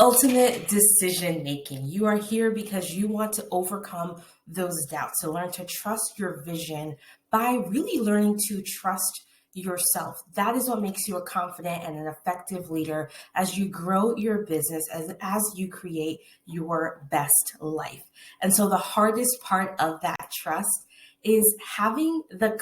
ultimate decision making. You are here because you want to overcome those doubts, to learn to trust your vision by really learning to trust yourself. That is what makes you a confident and an effective leader as you grow your business, as you create your best life. And so the hardest part of that trust is having the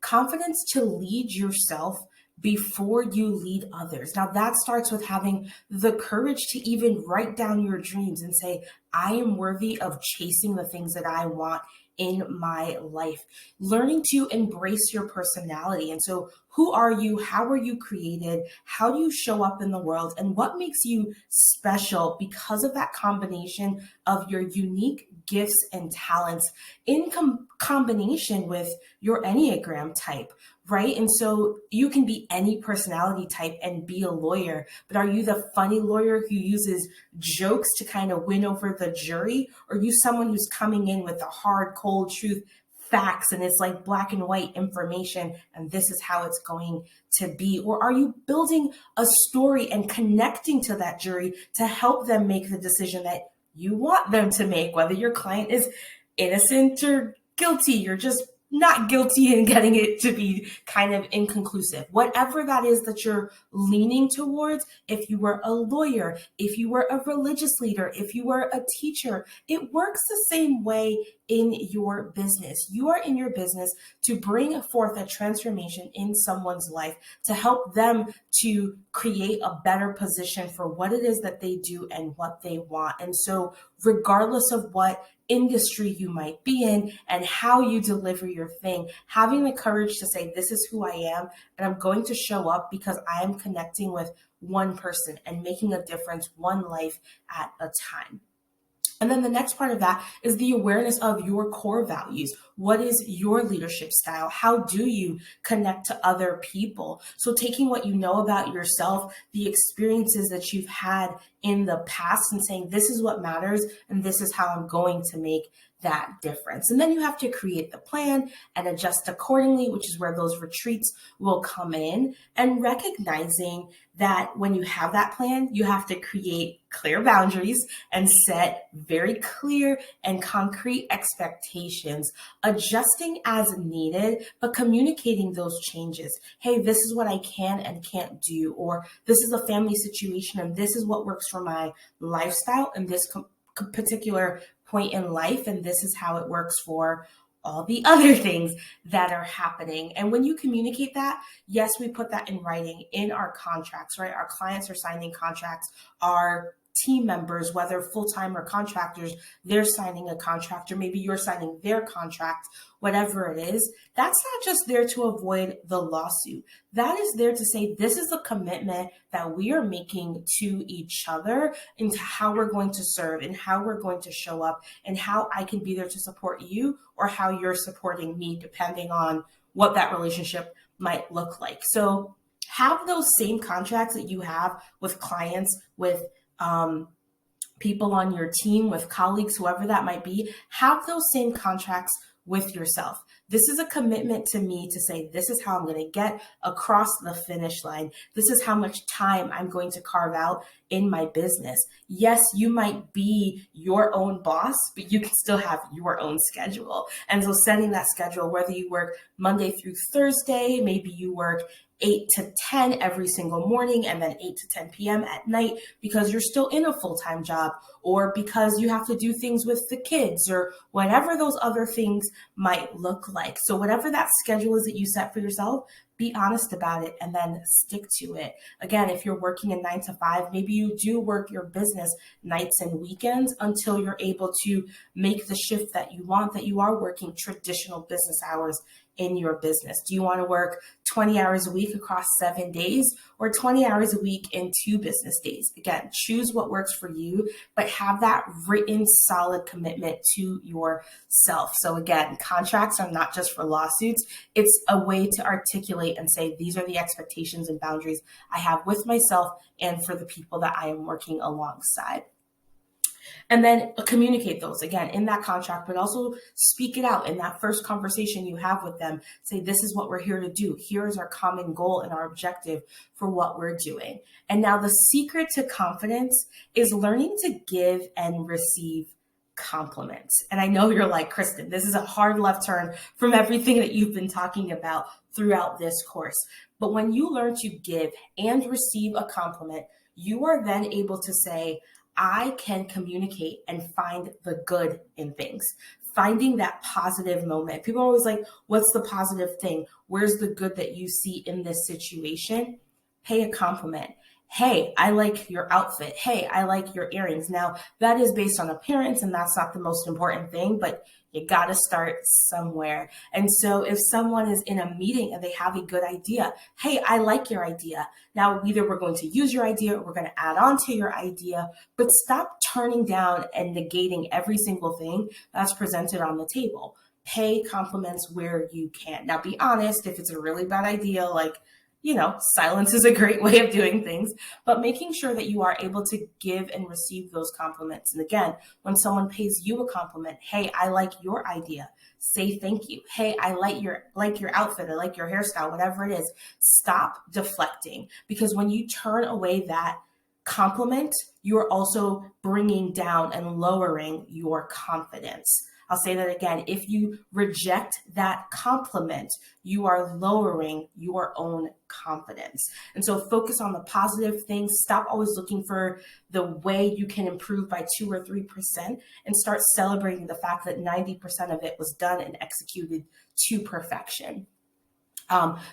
confidence to lead yourself before you lead others. Now, that starts with having the courage to even write down your dreams and say, I am worthy of chasing the things that I want in my life. Learning to embrace your personality. And so, who are you? How are you created? How do you show up in the world? And what makes you special because of that combination of your unique gifts and talents in combination with your Enneagram type? Right? And so you can be any personality type and be a lawyer, but are you the funny lawyer who uses jokes to kind of win over the jury? Or are you someone who's coming in with the hard, cold truth, facts, and it's like black and white information, and this is how it's going to be? Or are you building a story and connecting to that jury to help them make the decision that you want them to make, whether your client is innocent or guilty? You're just not guilty and getting it to be kind of inconclusive. Whatever that is that you're leaning towards, if you were a lawyer, if you were a religious leader, if you were a teacher, it works the same way in your business. You are in your business to bring forth a transformation in someone's life, to help them to create a better position for what it is that they do and what they want. And so regardless of what industry you might be in and how you deliver your thing, having the courage to say, this is who I am, and I'm going to show up because I am connecting with one person and making a difference, one life at a time. And then the next part of that is the awareness of your core values. What is your leadership style? How do you connect to other people? So taking what you know about yourself, the experiences that you've had in the past, and saying, this is what matters, and this is how I'm going to make that difference. And then you have to create the plan and adjust accordingly, which is where those retreats will come in, and recognizing that when you have that plan, you have to create clear boundaries and set very clear and concrete expectations, adjusting as needed, but communicating those changes. Hey, this is what I can and can't do, or this is a family situation and this is what works for my lifestyle in this particular point in life, and this is how it works for all the other things that are happening. And when you communicate that, yes, we put that in writing in our contracts, right? Our clients are signing contracts, our team members, whether full-time or contractors, they're signing a contract, or maybe you're signing their contract, whatever it is. That's not just there to avoid the lawsuit. That is there to say, this is the commitment that we are making to each other into how we're going to serve and how we're going to show up and how I can be there to support you or how you're supporting me, depending on what that relationship might look like. So have those same contracts that you have with clients, with people on your team, with colleagues, whoever that might be. Have those same contracts with yourself. This is a commitment to me to say, this is how I'm going to get across the finish line. This is how much time I'm going to carve out in my business. Yes, you might be your own boss, but you can still have your own schedule. And so setting that schedule, whether you work Monday through Thursday, maybe you work 8 to 10 every single morning and then 8 to 10 p.m. at night because you're still in a full-time job, or because you have to do things with the kids, or whatever those other things might look like. So whatever that schedule is that you set for yourself, be honest about it and then stick to it. Again, if you're working a 9 to 5, maybe you do work your business nights and weekends until you're able to make the shift that you want, that you are working traditional business hours in your business. Do you want to work 20 hours a week across 7 days, or 20 hours a week in 2 business days? Again, choose what works for you, but have that written solid commitment to yourself. So again, contracts are not just for lawsuits. It's a way to articulate and say, these are the expectations and boundaries I have with myself and for the people that I am working alongside. And then communicate those again in that contract, but also speak it out in that first conversation you have with them. Say, this is what we're here to do. Here is our common goal and our objective for what we're doing. And now the secret to confidence is learning to give and receive compliments. And I know you're like, Kristen, this is a hard left turn from everything that you've been talking about throughout this course. But when you learn to give and receive a compliment, you are then able to say, I can communicate and find the good in things. Finding that positive moment. People are always like, what's the positive thing? Where's the good that you see in this situation? Pay a compliment. Hey, I like your outfit. Hey, I like your earrings. Now, that is based on appearance, and that's not the most important thing, but you got to start somewhere. And so if someone is in a meeting and they have a good idea, hey, I like your idea. Now, either we're going to use your idea or we're going to add on to your idea, but stop turning down and negating every single thing that's presented on the table. Pay compliments where you can. Now, be honest, if it's a really bad idea, like, silence is a great way of doing things, but making sure that you are able to give and receive those compliments. And again, when someone pays you a compliment, hey, I like your idea, say thank you. Hey, I like your outfit, I like your hairstyle, whatever it is. Stop deflecting, because when you turn away that compliment, you are also bringing down and lowering your confidence. I'll say that again. If you reject that compliment, you are lowering your own confidence. And so focus on the positive things. Stop always looking for the way you can improve by 2 or 3% and start celebrating the fact that 90% of it was done and executed to perfection.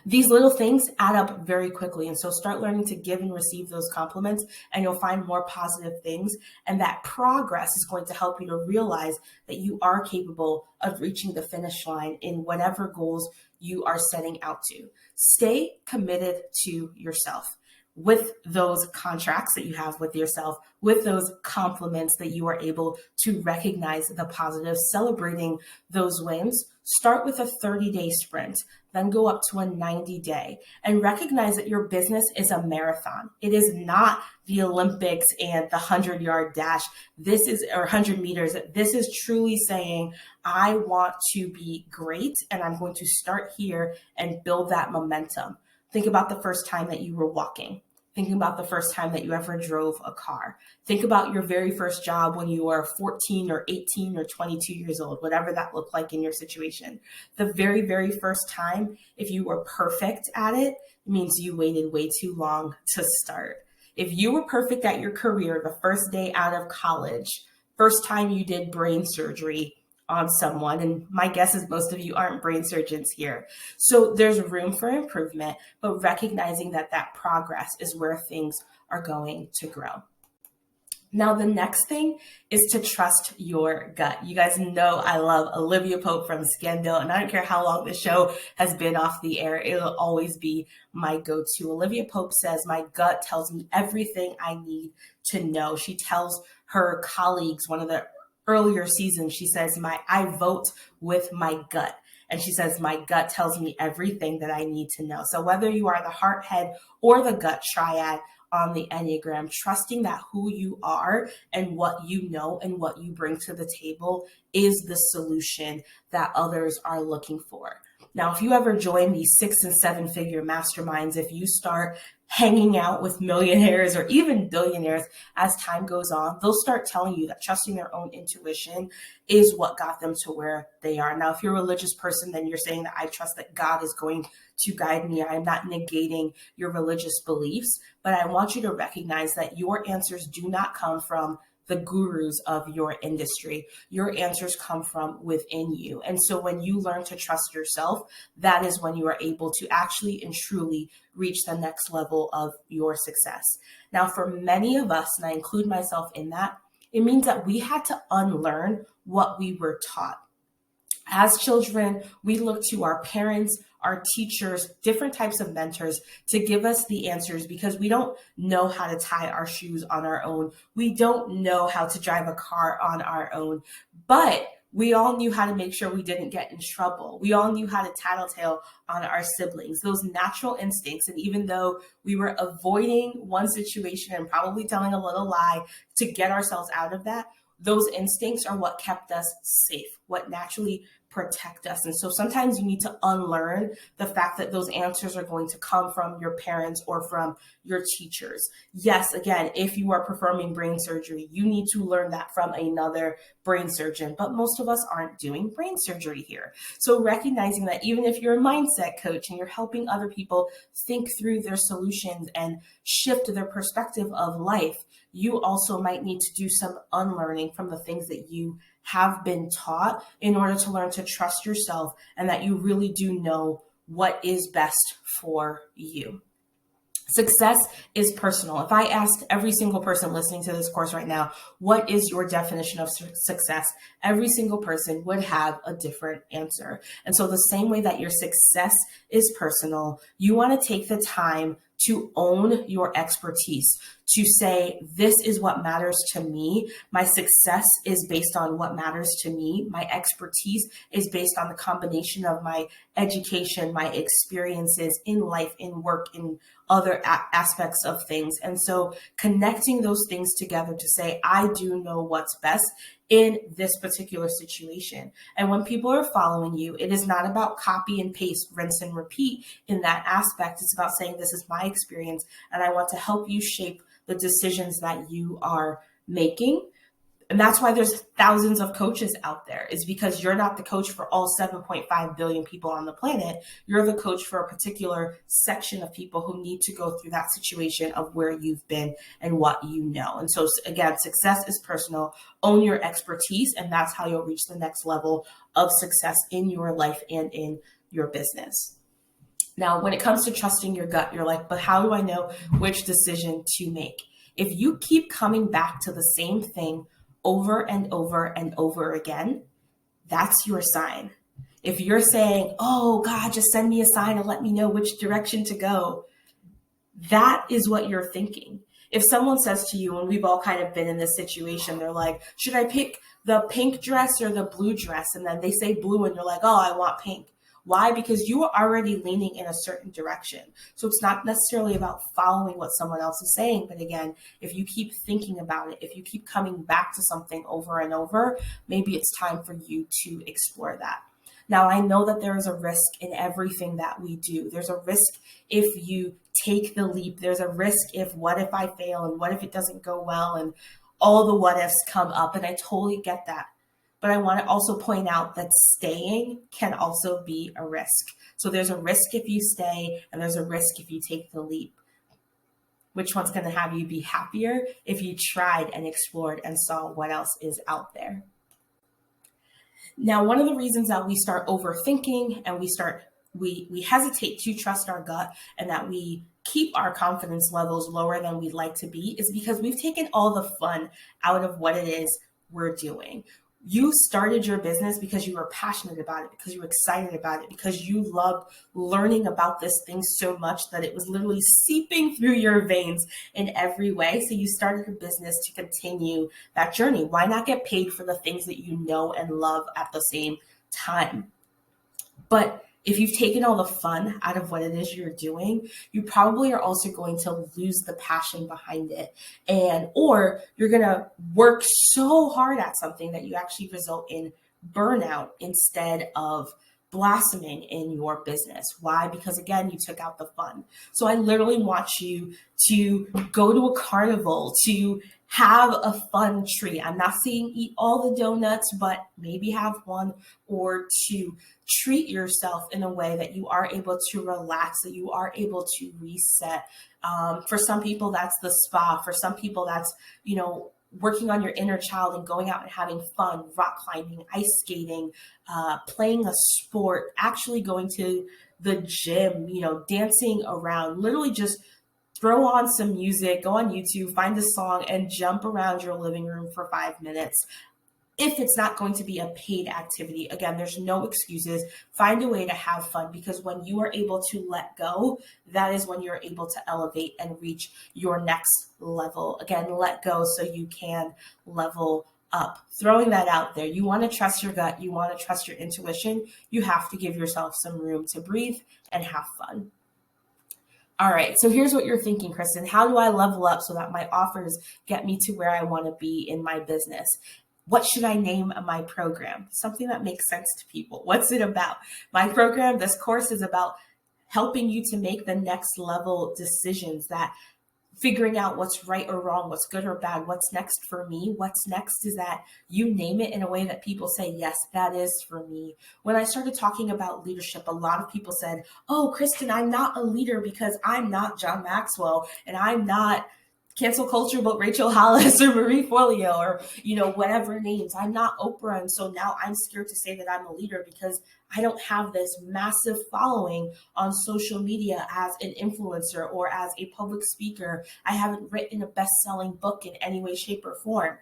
These little things add up very quickly. And so start learning to give and receive those compliments, and you'll find more positive things. And that progress is going to help you to realize that you are capable of reaching the finish line in whatever goals you are setting out to. Stay committed to yourself with those contracts that you have with yourself, with those compliments that you are able to recognize the positive, celebrating those wins. Start with a 30-day sprint, then go up to a 90-day, and recognize that your business is a marathon. It is not the Olympics and the 100-yard dash. Or 100 meters. This is truly saying, I want to be great, and I'm going to start here and build that momentum. Think about the first time that you were walking. Thinking about the first time that you ever drove a car. Think about your very first job when you were 14 or 18 or 22 years old, whatever that looked like in your situation. The very, very first time, if you were perfect at it, it means you waited way too long to start. If you were perfect at your career the first day out of college, first time you did brain surgery on someone, and my guess is most of you aren't brain surgeons here. So there's room for improvement, but recognizing that progress is where things are going to grow. Now, the next thing is to trust your gut. You guys know I love Olivia Pope from Scandal, and I don't care how long the show has been off the air, it'll always be my go-to. Olivia Pope says, my gut tells me everything I need to know. She tells her colleagues, one of the earlier season, she says, I vote with my gut. And she says, my gut tells me everything that I need to know. So whether you are the heart, head, or the gut triad on the Enneagram, trusting that who you are and what you know and what you bring to the table is the solution that others are looking for. Now, if you ever join these 6 and 7 figure masterminds, if you start hanging out with millionaires or even billionaires as time goes on, they'll start telling you that trusting their own intuition is what got them to where they are. Now, if you're a religious person, then you're saying that I trust that God is going to guide me. I'm not negating your religious beliefs, but I want you to recognize that your answers do not come from the gurus of your industry. Your answers come from within you. And so when you learn to trust yourself, that is when you are able to actually and truly reach the next level of your success. Now, for many of us, and I include myself in that, it means that we had to unlearn what we were taught. As children, we look to our parents, our teachers, different types of mentors to give us the answers because we don't know how to tie our shoes on our own. We don't know how to drive a car on our own, but We all knew how to make sure we didn't get in trouble. We all knew how to tattletale on our siblings, those natural instincts. And even though we were avoiding one situation and probably telling a little lie to get ourselves out of that, those instincts are what kept us safe, what naturally protect us. And so sometimes you need to unlearn the fact that those answers are going to come from your parents or from your teachers. Yes, again, if you are performing brain surgery, you need to learn that from another brain surgeon, but most of us aren't doing brain surgery here. So recognizing that even if you're a mindset coach and you're helping other people think through their solutions and shift their perspective of life, you also might need to do some unlearning from the things that you have been taught in order to learn to trust yourself and that you really do know what is best for you. Success is personal. If I asked every single person listening to this course right now, what is your definition of success? Every single person would have a different answer. And so the same way that your success is personal, you want to take the time to own your expertise, to say, this is what matters to me. My success is based on what matters to me. My expertise is based on the combination of my education, my experiences in life, in work, in other aspects of things. And so connecting those things together to say, I do know what's best in this particular situation. And when people are following you, it is not about copy and paste, rinse and repeat in that aspect. It's about saying, this is my experience, and I want to help you shape the decisions that you are making. And that's why there's thousands of coaches out there, is because you're not the coach for all 7.5 billion people on the planet. You're the coach for a particular section of people who need to go through that situation of where you've been and what you know. And so again, success is personal. Own your expertise, and that's how you'll reach the next level of success in your life and in your business. Now, when it comes to trusting your gut, you're like, but how do I know which decision to make? If you keep coming back to the same thing over and over and over again, that's your sign. If you're saying, oh God, just send me a sign and let me know which direction to go, that is what you're thinking. If someone says to you, and we've all kind of been in this situation, they're like, should I pick the pink dress or the blue dress? And then they say blue and you're like, oh, I want pink. Why? Because you are already leaning in a certain direction. So it's not necessarily about following what someone else is saying. But again, if you keep thinking about it, if you keep coming back to something over and over, maybe it's time for you to explore that. Now, I know that there is a risk in everything that we do. There's a risk if you take the leap. There's a risk if, what if I fail, and what if it doesn't go well, and all the what ifs come up. And I totally get that. But I want to also point out that staying can also be a risk. So there's a risk if you stay, and there's a risk if you take the leap. Which one's going to have you be happier if you tried and explored and saw what else is out there? Now, one of the reasons that we start overthinking and we hesitate to trust our gut, and that we keep our confidence levels lower than we'd like to be, is because we've taken all the fun out of what it is we're doing. You started your business because you were passionate about it, because you were excited about it, because you loved learning about this thing so much that it was literally seeping through your veins in every way. So you started a business to continue that journey. Why not get paid for the things that you know and love at the same time? But if you've taken all the fun out of what it is you're doing, you probably are also going to lose the passion behind it. Or you're going to work so hard at something that you actually result in burnout instead of blossoming in your business. Why? Because again, you took out the fun. So I literally want you to go to a carnival, to have a fun treat. I'm not saying eat all the donuts, but maybe have one or two. Treat yourself in a way that you are able to relax, that you are able to reset. For some people, that's the spa. For some people, that's, working on your inner child and going out and having fun, rock climbing, ice skating, playing a sport, actually going to the gym, dancing around, literally just throw on some music, go on YouTube, find a song, and jump around your living room for 5 minutes. If it's not going to be a paid activity, again, there's no excuses. Find a way to have fun, because when you are able to let go, that is when you're able to elevate and reach your next level. Again, let go so you can level up. Throwing that out there. You want to trust your gut. You want to trust your intuition. You have to give yourself some room to breathe and have fun. All right, so here's what you're thinking, Kristen. How do I level up so that my offers get me to where I want to be in my business? What should I name my program? Something that makes sense to people. What's it about? My program, this course is about helping you to make the next level decisions, that figuring out what's right or wrong, what's good or bad, what's next for me. What's next is that you name it in a way that people say, yes, that is for me. When I started talking about leadership, a lot of people said, oh, Kristen, I'm not a leader because I'm not John Maxwell and I'm not cancel culture about Rachel Hollis or Marie Forleo or, whatever names. I'm not Oprah. And so now I'm scared to say that I'm a leader because I don't have this massive following on social media as an influencer or as a public speaker. I haven't written a best-selling book in any way, shape, or form.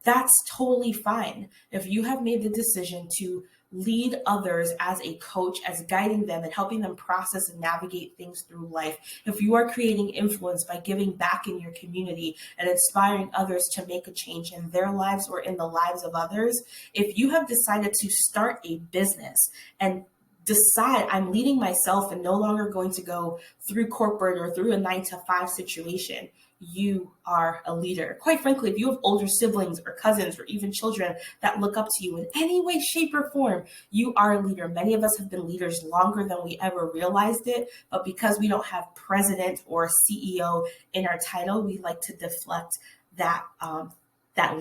That's totally fine. If you have made the decision to lead others as a coach, as guiding them and helping them process and navigate things through life, if you are creating influence by giving back in your community and inspiring others to make a change in their lives or in the lives of others, if you have decided to start a business and decide I'm leading myself and no longer going to go through corporate or through a 9-to-5 situation, you are a leader. Quite frankly, if you have older siblings or cousins or even children that look up to you in any way, shape, or form, you are a leader. Many of us have been leaders longer than we ever realized it, but because we don't have president or CEO in our title, we like to deflect that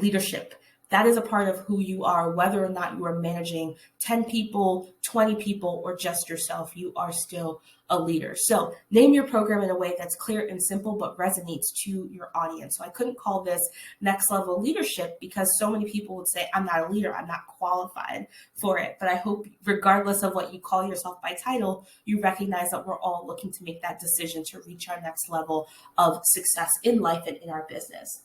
leadership. That is a part of who you are, whether or not you are managing 10 people, 20 people, or just yourself, you are still a leader. So name your program in a way that's clear and simple, but resonates to your audience. So I couldn't call this next level leadership because so many people would say, I'm not a leader, I'm not qualified for it. But I hope regardless of what you call yourself by title, you recognize that we're all looking to make that decision to reach our next level of success in life and in our business.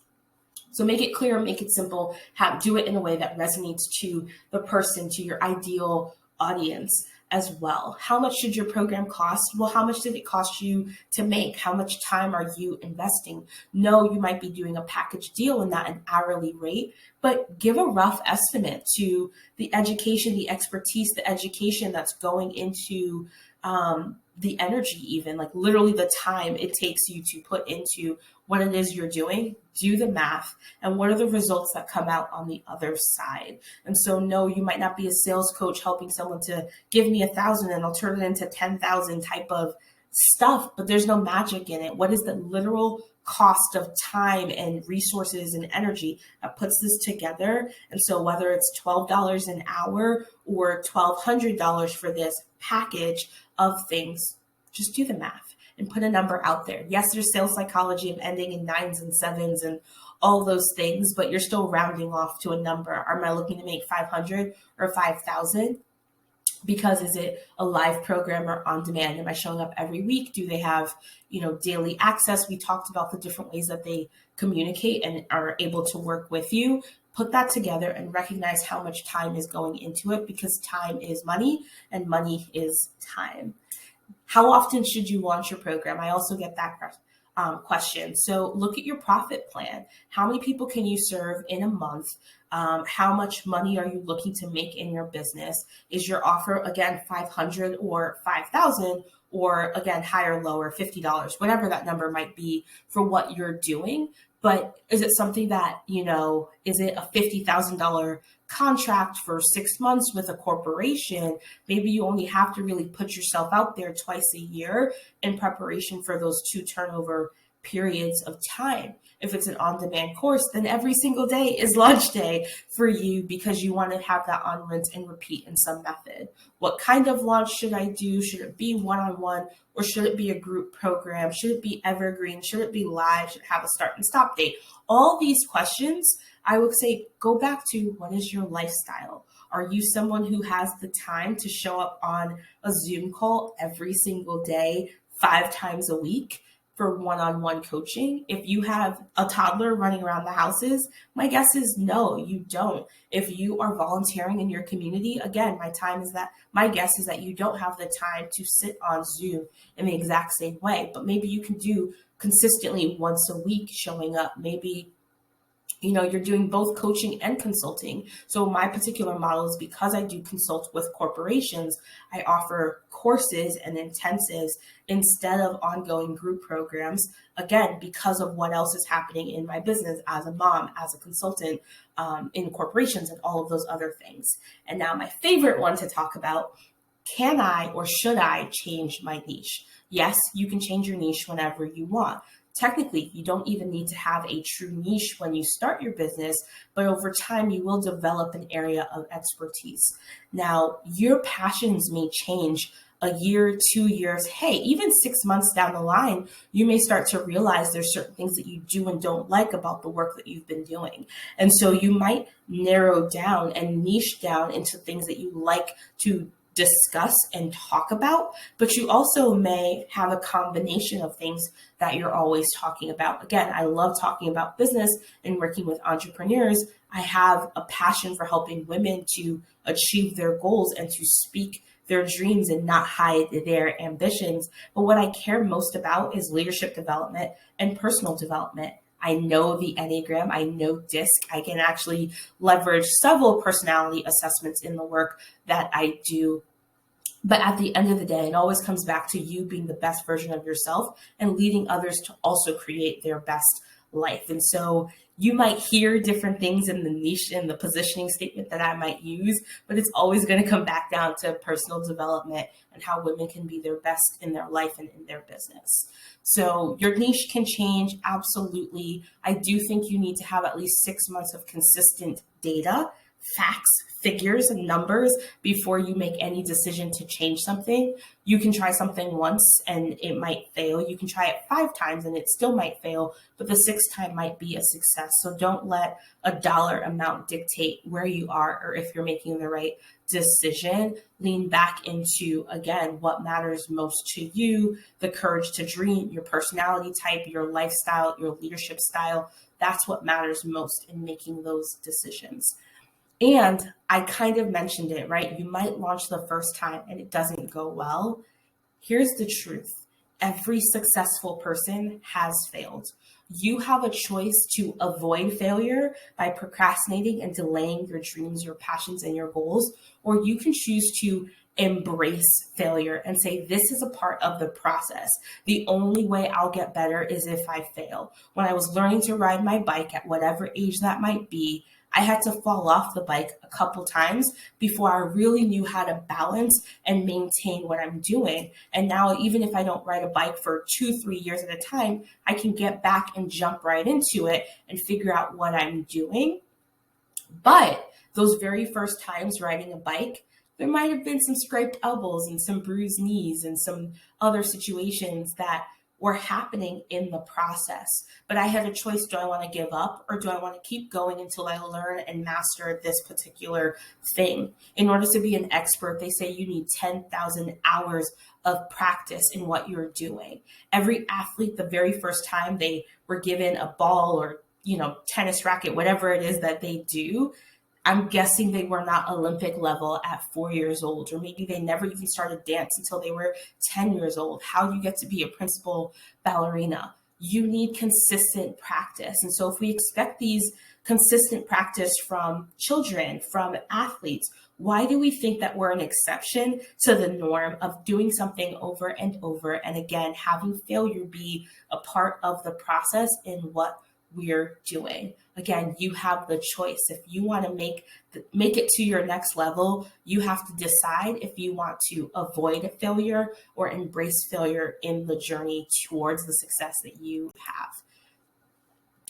So make it clear, make it simple, do it in a way that resonates to the person, to your ideal audience as well. How much should your program cost? Well, how much did it cost you to make? How much time are you investing? No, you might be doing a package deal and not an hourly rate, but give a rough estimate to the education, the expertise, the education that's going into the energy, even like literally the time it takes you to put into what it is you're doing. Do the math and what are the results that come out on the other side. And so no, you might not be a sales coach helping someone to give me 1,000 and I'll turn it into 10,000 type of stuff, but there's no magic in it. What is the literal cost of time and resources and energy that puts this together? And so whether it's $12 an hour or $1,200 for this package of things, just do the math and put a number out there. Yes, there's sales psychology of ending in 9s and 7s and all those things, but you're still rounding off to a number. Am I looking to make 500 or 5,000? Because is it a live program or on demand? Am I showing up every week? Do they have, daily access? We talked about the different ways that they communicate and are able to work with you. Put that together and recognize how much time is going into it, because time is money and money is time. How often should you launch your program? I also get that question. So look at your profit plan. How many people can you serve in a month? How much money are you looking to make in your business? Is your offer, again, 500 or 5,000, or again, higher, lower, $50, whatever that number might be for what you're doing? But is it something that, is it a $50,000 contract for 6 months with a corporation? Maybe you only have to really put yourself out there twice a year in preparation for those 2 turnover periods of time. If it's an on-demand course, then every single day is launch day for you because you want to have that on rinse and repeat in some method. What kind of launch should I do? Should it be one-on-one or should it be a group program? Should it be evergreen? Should it be live? Should it have a start and stop date? All these questions, I would say, go back to what is your lifestyle? Are you someone who has the time to show up on a Zoom call every single day, 5 times a week for one-on-one coaching? If you have a toddler running around the houses, my guess is no, you don't. If you are volunteering in your community, again, my guess is that you don't have the time to sit on Zoom in the exact same way, but maybe you can do consistently once a week showing up. Maybe You're doing both coaching and consulting. So my particular model is because I do consult with corporations, I offer courses and intensives instead of ongoing group programs. Again, because of what else is happening in my business as a mom, as a consultant, in corporations and all of those other things. And now my favorite one to talk about, can I or should I change my niche? Yes, you can change your niche whenever you want. Technically, you don't even need to have a true niche when you start your business, but over time, you will develop an area of expertise. Now, your passions may change a year, 2 years, hey, even 6 months down the line, you may start to realize there's certain things that you do and don't like about the work that you've been doing. And so you might narrow down and niche down into things that you like to discuss and talk about, but you also may have a combination of things that you're always talking about. Again, I love talking about business and working with entrepreneurs. I have a passion for helping women to achieve their goals and to speak their dreams and not hide their ambitions. But what I care most about is leadership development and personal development. I know the Enneagram, I know DISC. I can actually leverage several personality assessments in the work that I do. But at the end of the day, it always comes back to you being the best version of yourself and leading others to also create their best life. And so you might hear different things in the niche and the positioning statement that I might use, but it's always going to come back down to personal development and how women can be their best in their life and in their business. So your niche can change. Absolutely. I do think you need to have at least 6 months of consistent data, facts, figures, and numbers before you make any decision to change something. You can try something once and it might fail. You can try it 5 times and it still might fail, but the 6th time might be a success. So don't let a dollar amount dictate where you are or if you're making the right decision. Lean back into, again, what matters most to you, the courage to dream, your personality type, your lifestyle, your leadership style. That's what matters most in making those decisions. And I kind of mentioned it, right? You might launch the first time and it doesn't go well. Here's the truth. Every successful person has failed. You have a choice to avoid failure by procrastinating and delaying your dreams, your passions, and your goals, or you can choose to embrace failure and say, this is a part of the process. The only way I'll get better is if I fail. When I was learning to ride my bike at whatever age that might be, I had to fall off the bike a couple times before I really knew how to balance and maintain what I'm doing. And now, even if I don't ride a bike for 2-3 years at a time, I can get back and jump right into it and figure out what I'm doing. But those very first times riding a bike, there might have been some scraped elbows and some bruised knees and some other situations that were happening in the process. But I had a choice. Do I want to give up or do I want to keep going until I learn and master this particular thing? In order to be an expert, they say you need 10,000 hours of practice in what you're doing. Every athlete, the very first time they were given a ball or, tennis racket, whatever it is that they do, I'm guessing they were not Olympic level at 4 years old, or maybe they never even started dance until they were 10 years old. How do you get to be a principal ballerina? You need consistent practice. And so if we expect these consistent practice from children, from athletes, why do we think that we're an exception to the norm of doing something over and over and again, having failure be a part of the process in what we're doing? Again, you have the choice. If you want to make it to your next level, you have to decide if you want to avoid failure or embrace failure in the journey towards the success that you have.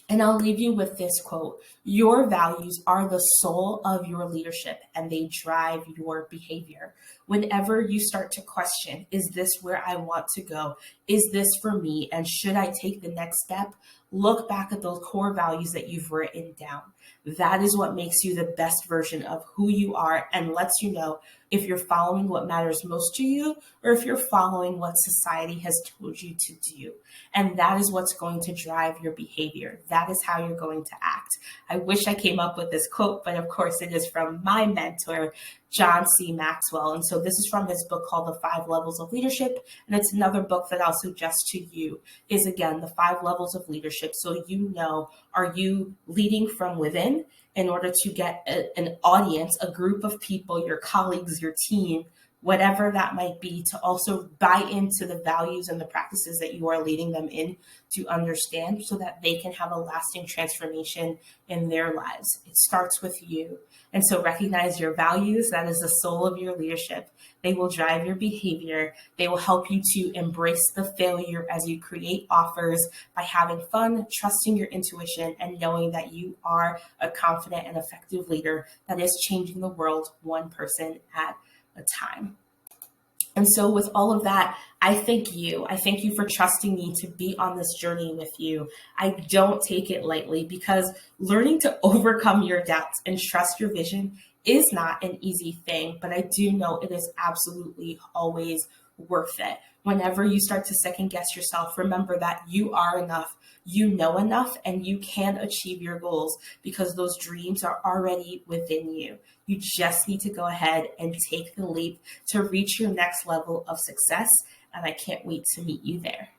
And I'll leave you with this quote: your values are the soul of your leadership and they drive your behavior. Whenever you start to question, is this where I want to go? Is this for me? And should I take the next step? Look back at those core values that you've written down. That is what makes you the best version of who you are and lets you know if you're following what matters most to you or if you're following what society has told you to do. And that is what's going to drive your behavior. That is how you're going to act. I wish I came up with this quote, but of course it is from my mentor, John C. Maxwell. And so this is from his book called The 5 Levels of Leadership. And it's another book that I'll suggest to you is, again, The 5 Levels of Leadership. So you know, are you leading from within in order to get an audience, a group of people, your colleagues, your team, whatever that might be, to also buy into the values and the practices that you are leading them in to understand so that they can have a lasting transformation in their lives. It starts with you. And so recognize your values. That is the soul of your leadership. They will drive your behavior. They will help you to embrace the failure as you create offers by having fun, trusting your intuition, and knowing that you are a confident and effective leader that is changing the world one person at a time. And so with all of that, I thank you. I thank you for trusting me to be on this journey with you. I don't take it lightly because learning to overcome your doubts and trust your vision is not an easy thing, but I do know it is absolutely always worth it. Whenever you start to second guess yourself, remember that you are enough, you know enough, and you can achieve your goals because those dreams are already within you. You just need to go ahead and take the leap to reach your next level of success. And I can't wait to meet you there.